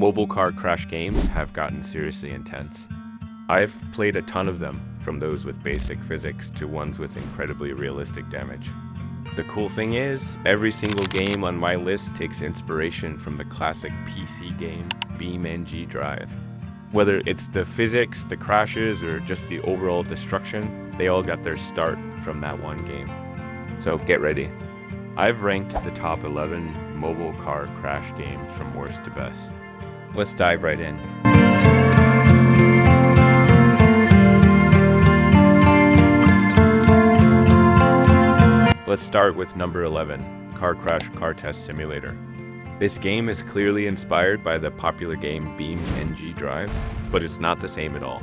Mobile car crash games have gotten seriously intense. I've played a ton of them, from those with basic physics to ones with incredibly realistic damage. The cool thing is, every single game on my list takes inspiration from the classic PC game beamng.drive. Whether it's the physics, the crashes, or just the overall destruction, they all got their start from that one game. So get ready. I've ranked the top 11 mobile car crash games from worst to best. Let's dive right in. Let's start with number 11, Car Crash Car Test Simulator. This game is clearly inspired by the popular game beamng.drive, but it's not the same at all.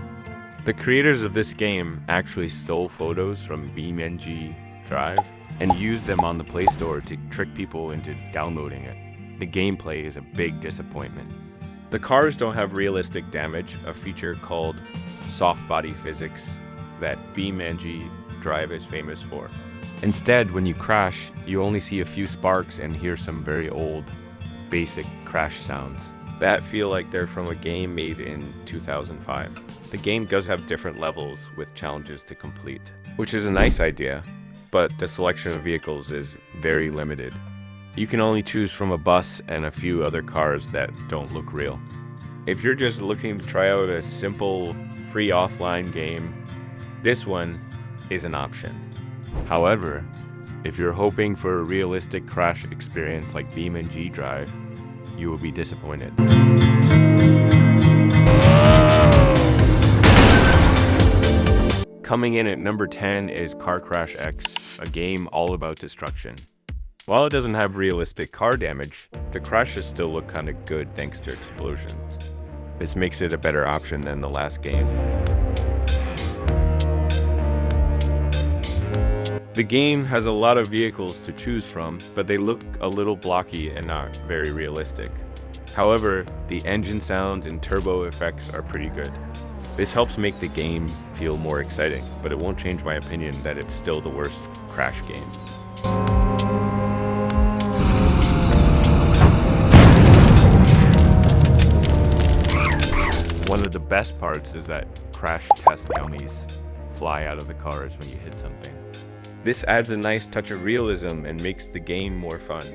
The creators of this game actually stole photos from beamng.drive and used them on the Play Store to trick people into downloading it. The gameplay is a big disappointment. The cars don't have realistic damage, a feature called Softbody physics that beamng.drive is famous for. Instead, when you crash, you only see a few sparks and hear some very old, basic crash sounds that feel like they're from a game made in 2005. The game does have different levels with challenges to complete, which is a nice idea, but the selection of vehicles is very limited. You can only choose from a bus and a few other cars that don't look real. If you're just looking to try out a simple, free offline game, this one is an option. However, if you're hoping for a realistic crash experience like beamng.drive, you will be disappointed. Coming in at number 10 is Car Crash X, a game all about destruction. While it doesn't have realistic car damage, the crashes still look kinda good thanks to explosions. This makes it a better option than the last game. The game has a lot of vehicles to choose from, but they look a little blocky and not very realistic. However, the engine sounds and turbo effects are pretty good. This helps make the game feel more exciting, but it won't change my opinion that it's still the worst crash game. One of the best parts is that crash test dummies fly out of the cars when you hit something. This adds a nice touch of realism and makes the game more fun.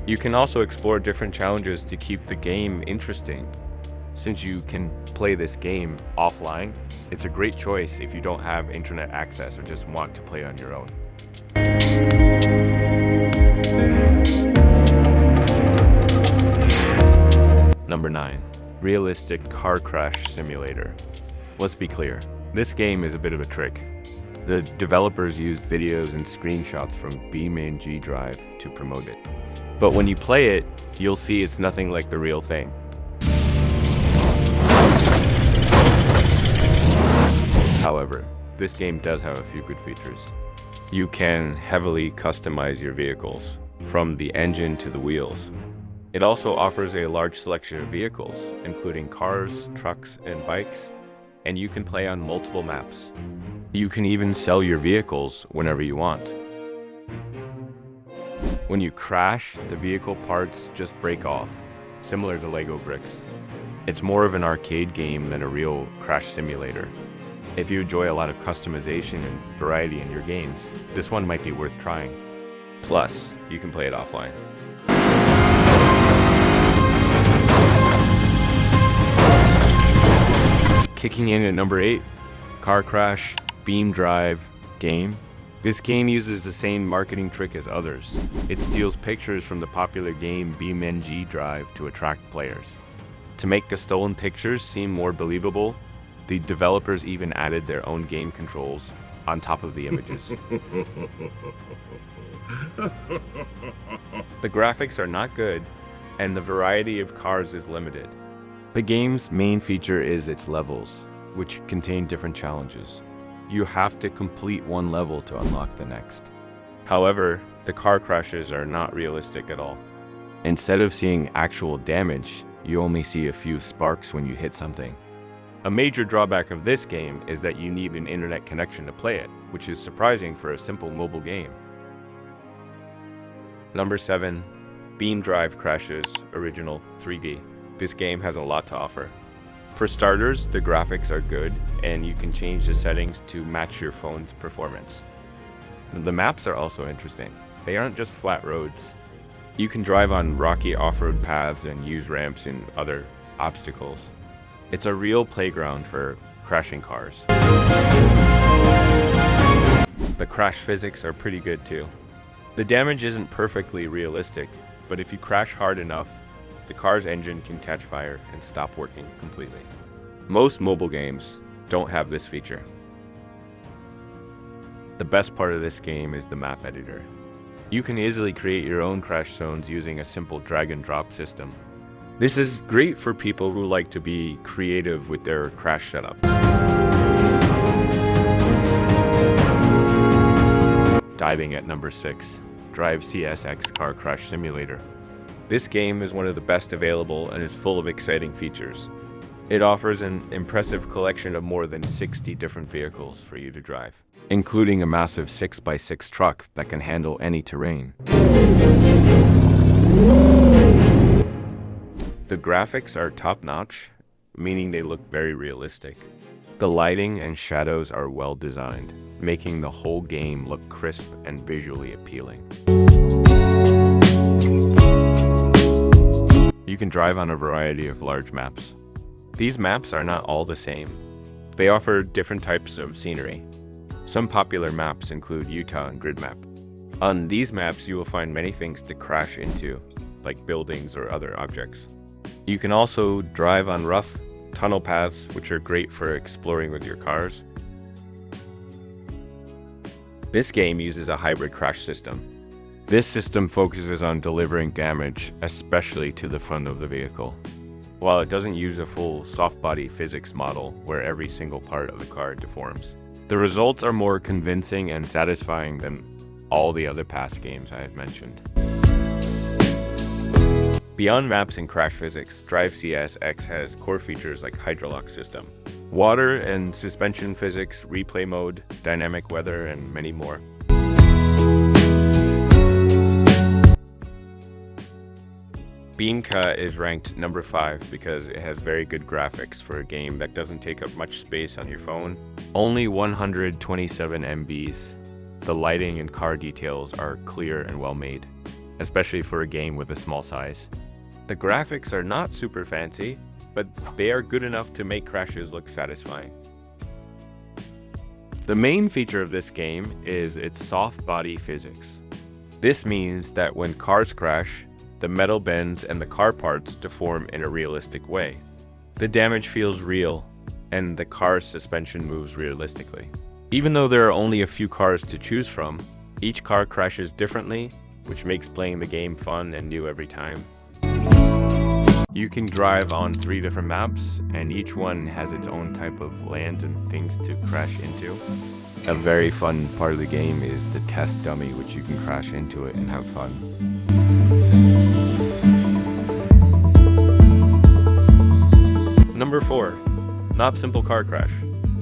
You can also explore different challenges to keep the game interesting. Since you can play this game offline, it's a great choice if you don't have internet access or just want to play on your own. Number 9, Realistic Car Crash Simulator. Let's be clear, this game is a bit of a trick. The developers used videos and screenshots from beamng.drive to promote it. But when you play it, you'll see it's nothing like the real thing. However, this game does have a few good features. You can heavily customize your vehicles, from the engine to the wheels. It also offers a large selection of vehicles, including cars, trucks, and bikes, and you can play on multiple maps. You can even sell your vehicles whenever you want. When you crash, the vehicle parts just break off, similar to Lego bricks. It's more of an arcade game than a real crash simulator. If you enjoy a lot of customization and variety in your games, this one might be worth trying. Plus, you can play it offline. Kicking in at number 8, Car Crash beamng.drive game. This game uses the same marketing trick as others. It steals pictures from the popular game beamng.drive to attract players. To make the stolen pictures seem more believable, the developers even added their own game controls on top of the images. The graphics are not good, and the variety of cars is limited. The game's main feature is its levels, which contain different challenges. You have to complete one level to unlock the next. However, the car crashes are not realistic at all. Instead of seeing actual damage, you only see a few sparks when you hit something. A major drawback of this game is that you need an internet connection to play it, which is surprising for a simple mobile game. Number 7, beamng.drive crashes original 3D. this game has a lot to offer. For starters, the graphics are good, and you can change the settings to match your phone's performance. The maps are also interesting. They aren't just flat roads. You can drive on rocky off-road paths and use ramps and other obstacles. It's a real playground for crashing cars. The crash physics are pretty good too. The damage isn't perfectly realistic, but if you crash hard enough, the car's engine can catch fire and stop working completely. Most mobile games don't have this feature. The best part of this game is the map editor. You can easily create your own crash zones using a simple drag and drop system. This is great for people who like to be creative with their crash setups. Diving at number 6, Drivex X Car Crash Simulator. This game is one of the best available and is full of exciting features. It offers an impressive collection of more than 60 different vehicles for you to drive, including a massive 6x6 truck that can handle any terrain. The graphics are top-notch, meaning they look very realistic. The lighting and shadows are well designed, making the whole game look crisp and visually appealing. You can drive on a variety of large maps. These maps are not all the same. They offer different types of scenery. Some popular maps include Utah and Grid Map. On these maps, you will find many things to crash into, like buildings or other objects. You can also drive on rough tunnel paths, which are great for exploring with your cars. This game uses a hybrid crash system. This system focuses on delivering damage, especially to the front of the vehicle. While it doesn't use a full Softbody physics model where every single part of the car deforms. The results are more convincing and satisfying than all the other past games I have mentioned. Beyond maps and crash physics, Drivex X has core features like Hydrolock system, water and suspension physics, replay mode, dynamic weather, and many more. beamng is ranked number 5 because it has very good graphics for a game that doesn't take up much space on your phone. Only 127 MBs. The lighting and car details are clear and well made, especially for a game with a small size. The graphics are not super fancy, but they are good enough to make crashes look satisfying. The main feature of this game is its soft body physics. This means that when cars crash, the metal bends and the car parts deform in a realistic way. The damage feels real, and the car's suspension moves realistically. Even though there are only a few cars to choose from, each car crashes differently, which makes playing the game fun and new every time. You can drive on 3 different maps, and each one has its own type of land and things to crash into. A very fun part of the game is the test dummy, which you can crash into it and have fun. Number 4, Not Simple Car Crash.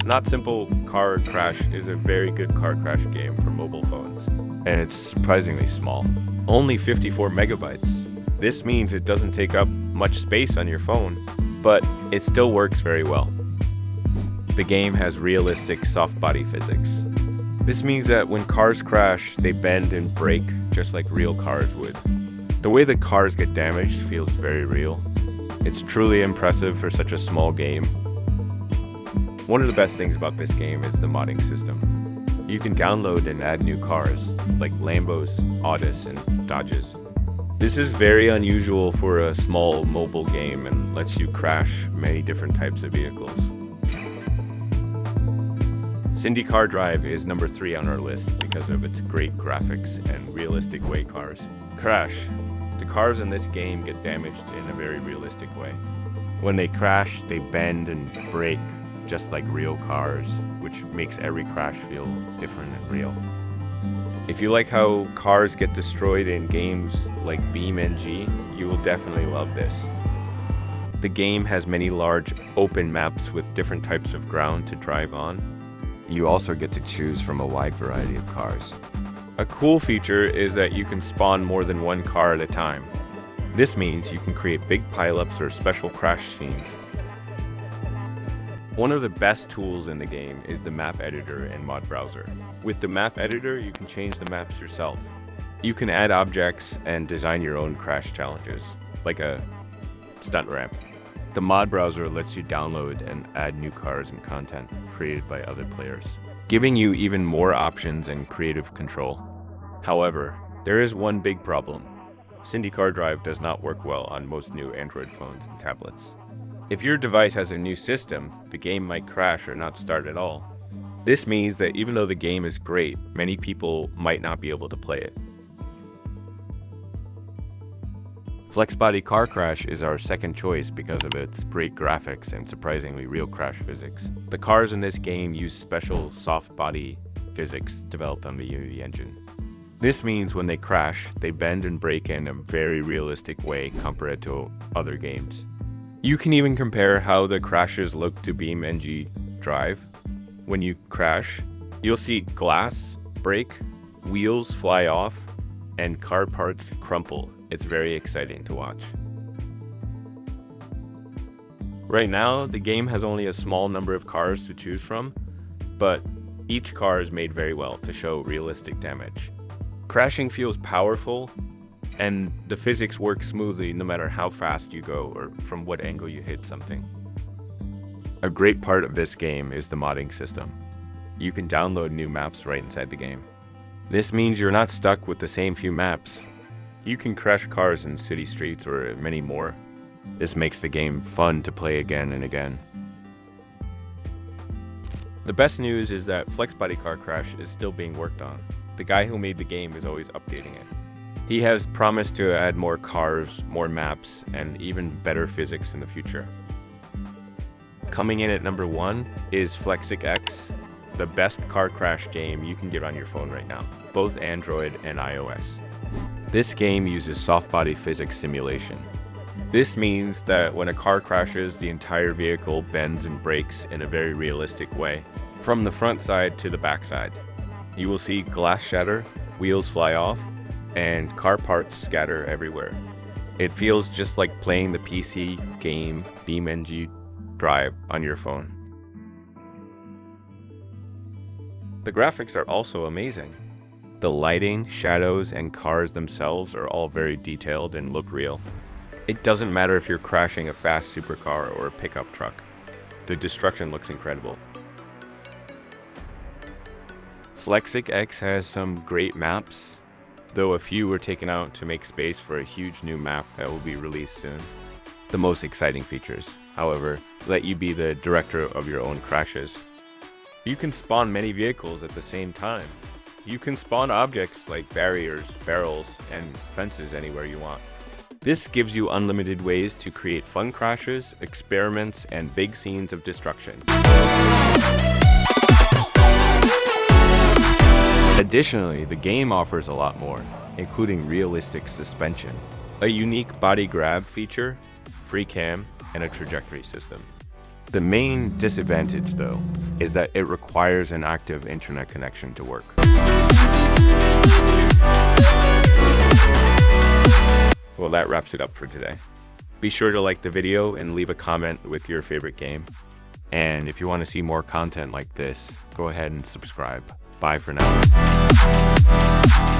Not Simple Car Crash is a very good car crash game for mobile phones, and it's surprisingly small. Only 54 megabytes. This means it doesn't take up much space on your phone, but it still works very well. The game has realistic soft body physics. This means that when cars crash, they bend and break just like real cars would. The way the cars get damaged feels very real. It's truly impressive for such a small game. One of the best things about this game is the modding system. You can download and add new cars, like Lambos, Audis, and Dodges. This is very unusual for a small mobile game and lets you crash many different types of vehicles. IndyCar Drive is number 3 on our list because of its great graphics and realistic way cars crash. The cars in this game get damaged in a very realistic way. When they crash, they bend and break just like real cars, which makes every crash feel different and real. If you like how cars get destroyed in games like beamng, you will definitely love this. The game has many large open maps with different types of ground to drive on. You also get to choose from a wide variety of cars. A cool feature is that you can spawn more than one car at a time. This means you can create big pileups or special crash scenes. One of the best tools in the game is the map editor and mod browser. With the map editor, you can change the maps yourself. You can add objects and design your own crash challenges, like a stunt ramp. The mod browser lets you download and add new cars and content created by other players, giving you even more options and creative control. However, there is one big problem. IndyCar Drive does not work well on most new Android phones and tablets. If your device has a new system, the game might crash or not start at all. This means that even though the game is great, many people might not be able to play it. Flexbody Car Crash is our second choice because of its great graphics and surprisingly real crash physics. The cars in this game use special Softbody physics developed on the Unity engine. This means when they crash, they bend and break in a very realistic way compared to other games. You can even compare how the crashes look to beamng.drive. When you crash, you'll see glass break, wheels fly off, and car parts crumple. It's very exciting to watch. Right now, the game has only a small number of cars to choose from, but each car is made very well to show realistic damage. Crashing feels powerful, and the physics work smoothly no matter how fast you go or from what angle you hit something. A great part of this game is the modding system. You can download new maps right inside the game. This means you're not stuck with the same few maps. You can crash cars in city streets or many more. This makes the game fun to play again and again. The best news is that Flexbody Car Crash is still being worked on. The guy who made the game is always updating it. He has promised to add more cars, more maps, and even better physics in the future. Coming in at number 1 is Flexic X, the best car crash game you can get on your phone right now, both Android and iOS. This game uses Softbody physics simulation. This means that when a car crashes, the entire vehicle bends and breaks in a very realistic way, from the front side to the back side. You will see glass shatter, wheels fly off, and car parts scatter everywhere. It feels just like playing the PC game beamng.drive on your phone. The graphics are also amazing. The lighting, shadows, and cars themselves are all very detailed and look real. It doesn't matter if you're crashing a fast supercar or a pickup truck. The destruction looks incredible. Flexic X has some great maps, though a few were taken out to make space for a huge new map that will be released soon. The most exciting features, however, let you be the director of your own crashes. You can spawn many vehicles at the same time. You can spawn objects like barriers, barrels, and fences anywhere you want. This gives you unlimited ways to create fun crashes, experiments, and big scenes of destruction. Additionally, the game offers a lot more, including realistic suspension, a unique body grab feature, free cam, and a trajectory system. The main disadvantage, though, is that it requires an active internet connection to work. Well, that wraps it up for today. Be sure to like the video and leave a comment with your favorite game. And if you want to see more content like this, go ahead and subscribe. Bye for now.